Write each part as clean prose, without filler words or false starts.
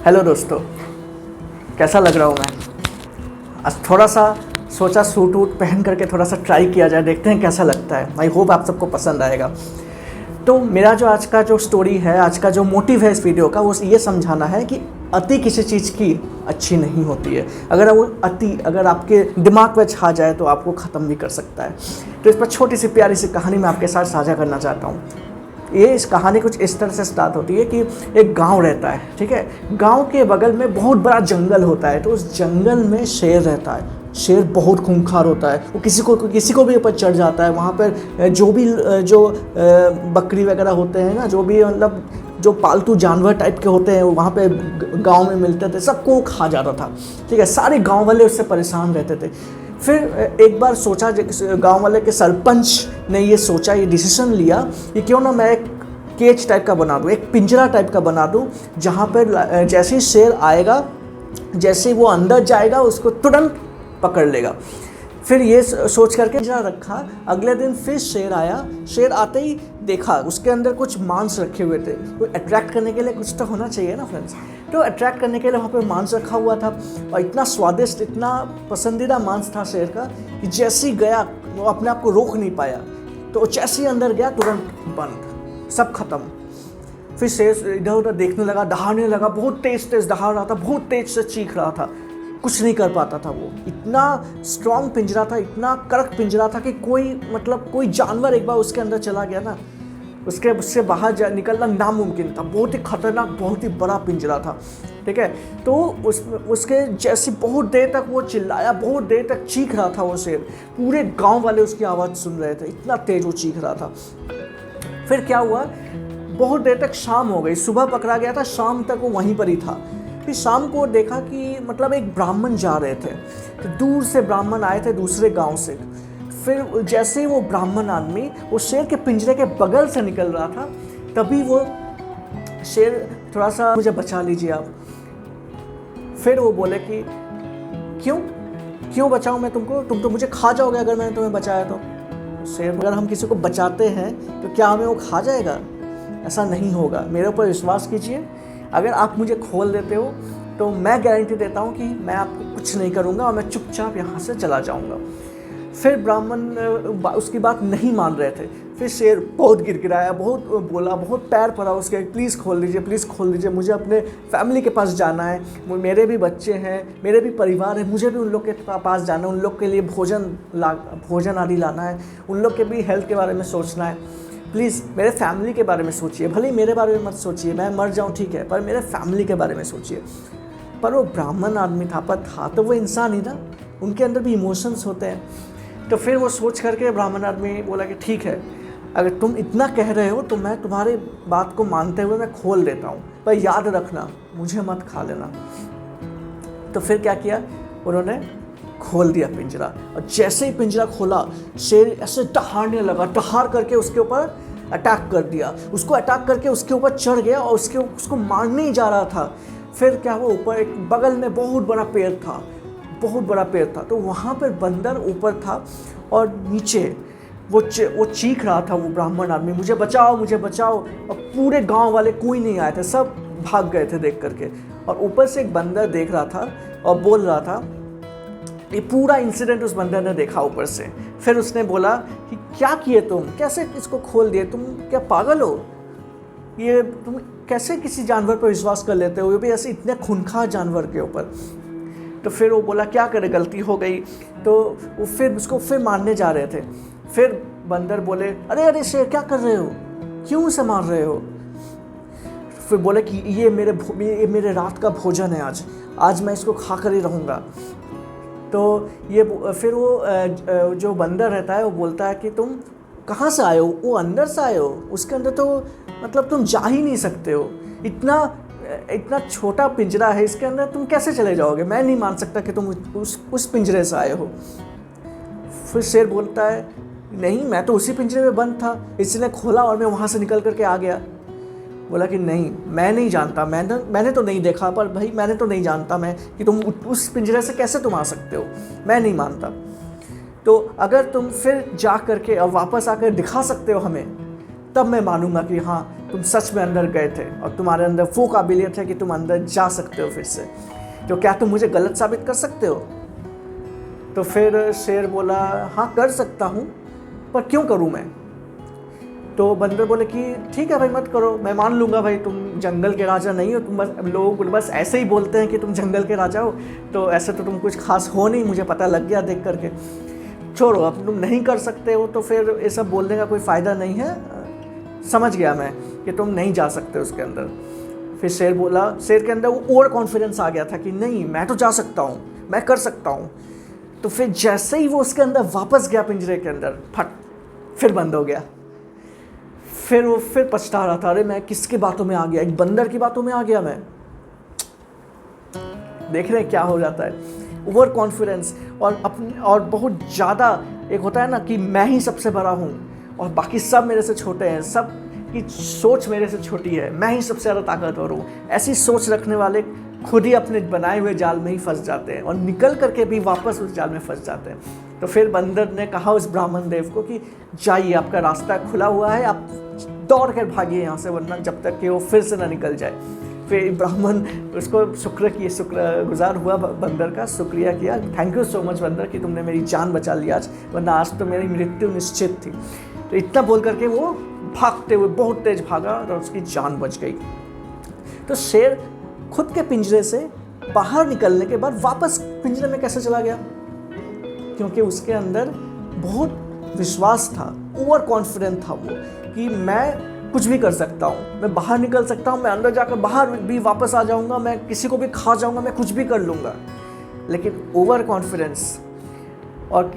Hello दोस्तों, कैसा लग रहा हूँ मैं। आज थोड़ा सा सोचा सूट वूट पहन करके थोड़ा सा ट्राई किया जाए, देखते हैं कैसा लगता है। आई होप आप सबको पसंद आएगा। तो मेरा जो आज का जो स्टोरी है, आज का जो मोटिव है इस वीडियो का, वो ये समझाना है कि अति किसी चीज़ की अच्छी नहीं होती है। अगर वो अति अगर आपके दिमाग में छा जाए तो आपको ख़त्म भी कर सकता है। तो इस पर छोटी सी प्यारी सी कहानी मैं आपके साथ साझा करना चाहता हूँ। इस कहानी कुछ इस तरह से स्टार्ट होती है कि एक गांव रहता है, ठीक है। गांव के बगल में बहुत बड़ा जंगल होता है। तो उस जंगल में शेर रहता है। शेर बहुत खूंखार होता है, वो किसी को भी ऊपर चढ़ जाता है। वहाँ पर जो बकरी वगैरह होते हैं ना, जो भी मतलब जो पालतू जानवर टाइप के होते हैं, वहाँ पे गांव में मिलते थे, सबको वो खा जाता था, ठीक है। सारे गांव वाले उससे परेशान रहते थे। फिर एक बार सोचा, गांव वाले के सरपंच ने ये सोचा, ये डिसीजन लिया कि क्यों ना मैं एक केज टाइप का बना दूँ, एक पिंजरा टाइप का बना दूँ, जहाँ पर जैसे ही शेर आएगा, जैसे ही वो अंदर जाएगा उसको तुरंत पकड़ लेगा। फिर ये सोच करके पिंजरा रखा। अगले दिन फिर शेर आया। शेर आते ही देखा उसके अंदर कुछ मांस रखे हुए थे। वो अट्रैक्ट करने के लिए कुछ तो होना चाहिए ना फ्रेंड्स। तो अट्रैक्ट करने के लिए वहाँ पे मांस रखा हुआ था, और इतना स्वादिष्ट, इतना पसंदीदा मांस था शेर का कि जैसे ही गया वो अपने आप को रोक नहीं पाया। तो जैसे ही अंदर गया तुरंत बंद, सब खत्म। फिर शेर इधर उधर देखने लगा, दहाड़ने लगा, बहुत तेज दहाड़ रहा था, बहुत तेज से चीख रहा था। कुछ नहीं कर पाता था वो। इतना स्ट्रॉन्ग पिंजरा था, इतना कड़क पिंजरा था कि कोई जानवर एक बार उसके अंदर चला गया ना, उससे बाहर निकलना नामुमकिन था। बहुत ही खतरनाक, बहुत ही बड़ा पिंजरा था, ठीक है। तो उसके जैसी बहुत देर तक वो चिल्लाया, बहुत देर तक चीख रहा था वो शेर। पूरे गांव वाले उसकी आवाज़ सुन रहे थे, इतना तेज वो चीख रहा था। फिर क्या हुआ, बहुत देर तक शाम हो गई। सुबह पकड़ा गया था, शाम तक वो वहीं पर ही था। फिर शाम को देखा कि मतलब एक ब्राह्मण जा रहे थे, तो दूर से ब्राह्मण आए थे दूसरे गांव से। फिर जैसे ही वो ब्राह्मण आदमी वो शेर के पिंजरे के बगल से निकल रहा था, तभी वो शेर थोड़ा सा, मुझे बचा लीजिए आप। फिर वो बोले कि क्यों बचाऊं मैं तुमको, तुम तो मुझे खा जाओगे अगर मैंने तुम्हें बचाया तो। शेर, अगर हम किसी को बचाते हैं तो क्या हमें वो खा जाएगा? ऐसा नहीं होगा, मेरे ऊपर विश्वास कीजिए। अगर आप मुझे खोल देते हो तो मैं गारंटी देता हूँ कि मैं आपको कुछ नहीं करूँगा और मैं चुपचाप यहाँ से चला जाऊँगा। फिर ब्राह्मण उसकी बात नहीं मान रहे थे। फिर शेर बहुत गिड़गिड़ाया, बहुत बोला, बहुत पैर पड़ा उसके, प्लीज़ खोल दीजिए, प्लीज़ खोल दीजिए, मुझे अपने फैमिली के पास जाना है, मेरे भी बच्चे हैं, मेरे भी परिवार है, मुझे भी उन लोग के पास जाना है, उन लोग के लिए भोजन आदि लाना है, उन लोग के भी हेल्थ के बारे में सोचना है। प्लीज़ मेरे फैमिली के बारे में सोचिए, भले ही मेरे बारे में मत सोचिए, मैं मर जाऊँ ठीक है, पर मेरे फैमिली के बारे में सोचिए। पर वो ब्राह्मण आदमी था, पर था तो वो इंसान ही ना, उनके अंदर भी इमोशंस होते हैं। तो फिर वो सोच करके ब्राह्मण आदमी बोला कि ठीक है, अगर तुम इतना कह रहे हो तो मैं तुम्हारी बात को मानते हुए मैं खोल देता हूँ, पर याद रखना मुझे मत खा लेना। तो फिर क्या किया, उन्होंने खोल दिया पिंजरा, और जैसे ही पिंजरा खोला शेर ऐसे दहाड़ने लगा, दहाड़ करके उसके ऊपर अटैक कर दिया। उसको अटैक करके उसके ऊपर चढ़ गया और उसको मारने ही जा रहा था। फिर क्या हुआ, ऊपर एक बगल में बहुत बड़ा पेड़ था, बहुत बड़ा पेड़ था। तो वहाँ पर बंदर ऊपर था और नीचे वो चीख रहा था, वो ब्राह्मण आदमी, मुझे बचाओ, मुझे बचाओ। और पूरे गांव वाले कोई नहीं आए थे, सब भाग गए थे देख करके। और ऊपर से एक बंदर देख रहा था और बोल रहा था, ये पूरा इंसिडेंट उस बंदर ने देखा ऊपर से। फिर उसने बोला कि क्या किए तुम, कैसे इसको खोल दिए, तुम क्या पागल हो, ये तुम कैसे किसी जानवर पर विश्वास कर लेते हो, ये भी ऐसे इतने खूंखार जानवर के ऊपर। तो फिर वो बोला क्या करे, गलती हो गई। तो वो फिर उसको फिर मारने जा रहे थे। फिर बंदर बोले, अरे शेर क्या कर रहे हो, क्यों उसे मार रहे हो? फिर बोले कि ये मेरे रात का भोजन है, आज मैं इसको खा कर ही रहूँगा। तो ये फिर वो जो बंदर रहता है वो बोलता है कि तुम कहाँ से आए हो? वो अंदर से आए हो, उसके अंदर तो मतलब तुम जा ही नहीं सकते हो, इतना छोटा पिंजरा है, इसके अंदर तुम कैसे चले जाओगे? मैं नहीं मान सकता कि तुम उस पिंजरे से आए हो। फिर शेर बोलता है, नहीं, मैं तो उसी पिंजरे में बंद था, इसने खोला और मैं वहाँ से निकल करके आ गया। बोला कि नहीं, मैं नहीं जानता, मैंने तो नहीं देखा, पर भाई मैंने तो नहीं जानता मैं कि तुम उस पिंजरे से कैसे तुम आ सकते हो, मैं नहीं मानता। तो अगर तुम फिर जा करके और वापस आकर दिखा सकते हो हमें, तब मैं मानूंगा कि हाँ तुम सच में अंदर गए थे और तुम्हारे अंदर वो काबिलियत है कि तुम अंदर जा सकते हो फिर से। तो क्या तुम मुझे गलत साबित कर सकते हो? तो फिर शेर बोला, हाँ कर सकता हूँ, पर क्यों करूँ मैं? तो बंदर बोले कि ठीक है भाई, मत करो, मैं मान लूँगा भाई तुम जंगल के राजा नहीं हो, तुम बस, लोग बस ऐसे ही बोलते हैं कि तुम जंगल के राजा हो, तो ऐसे तो तुम कुछ खास हो नहीं, मुझे पता लग गया देख करके। छोड़ो, अब तुम नहीं कर सकते हो तो फिर ये सब बोलने का कोई फ़ायदा नहीं है, समझ गया मैं कि तुम नहीं जा सकते उसके अंदर। फिर शेर बोला, शेर के अंदर वो ओवर कॉन्फिडेंस आ गया था कि नहीं मैं तो जा सकता हूँ, मैं कर सकता हूँ। तो फिर जैसे ही वो उसके अंदर वापस गया पिंजरे के अंदर, फट, फिर बंद हो गया। फिर वो फिर पछता रहा था, अरे मैं किसकी बातों में आ गया, एक बंदर की बातों में आ गया मैं। देख रहे हैं क्या हो जाता है, ओवर कॉन्फिडेंस और बहुत ज़्यादा एक होता है ना कि मैं ही सबसे बड़ा हूँ और बाकी सब मेरे से छोटे हैं, सब की सोच मेरे से छोटी है, मैं ही सबसे ज़्यादा ताकतवर हूँ। ऐसी सोच रखने वाले खुद ही अपने बनाए हुए जाल में ही फंस जाते हैं और निकल करके भी वापस उस जाल में फंस जाते हैं। तो फिर बंदर ने कहा उस ब्राह्मण देव को कि जाइए, आपका रास्ता खुला हुआ है, आप दौड़ कर भागिए यहाँ से, वरना जब तक कि वो फिर से ना निकल जाए। फिर ब्राह्मण उसको शुक्रगुजार हुआ बंदर का, शुक्रिया किया, थैंक यू सो मच बंदर कि तुमने मेरी जान बचा ली आज, वरना आज तो मेरी मृत्यु निश्चित थी। तो इतना बोल करके वो भागते हुए बहुत तेज भागा और उसकी जान बच गई। तो शेर खुद के पिंजरे से बाहर निकलने के बाद वापस पिंजरे में कैसे चला गया? क्योंकि उसके अंदर बहुत विश्वास था, ओवर कॉन्फिडेंट था वो कि मैं कुछ भी कर सकता हूँ, मैं बाहर निकल सकता हूँ, मैं अंदर जाकर बाहर भी वापस आ जाऊँगा, मैं किसी को भी खा जाऊँगा, मैं कुछ भी कर लूँगा। लेकिन ओवर कॉन्फिडेंस और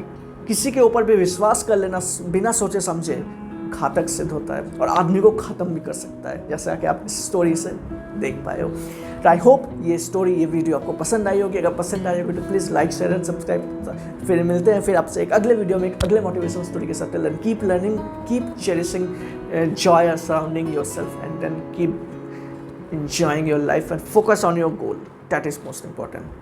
किसी के ऊपर भी विश्वास कर लेना बिना सोचे समझे घातक सिद्ध होता है और आदमी को ख़त्म भी कर सकता है, जैसा कि आप इस स्टोरी से देख पाए हो। तो आई होप ये स्टोरी, ये वीडियो आपको पसंद आई होगी। अगर पसंद आई होगी तो please like, share and subscribe. फिर मिलते हैं फिर आपसे एक अगले वीडियो में एक अगले मोटिवेशनल स्टोरी के साथ। Learn, keep learning, keep cherishing joy surrounding yourself, and then keep enjoying your life and focus on your goal. That is most important.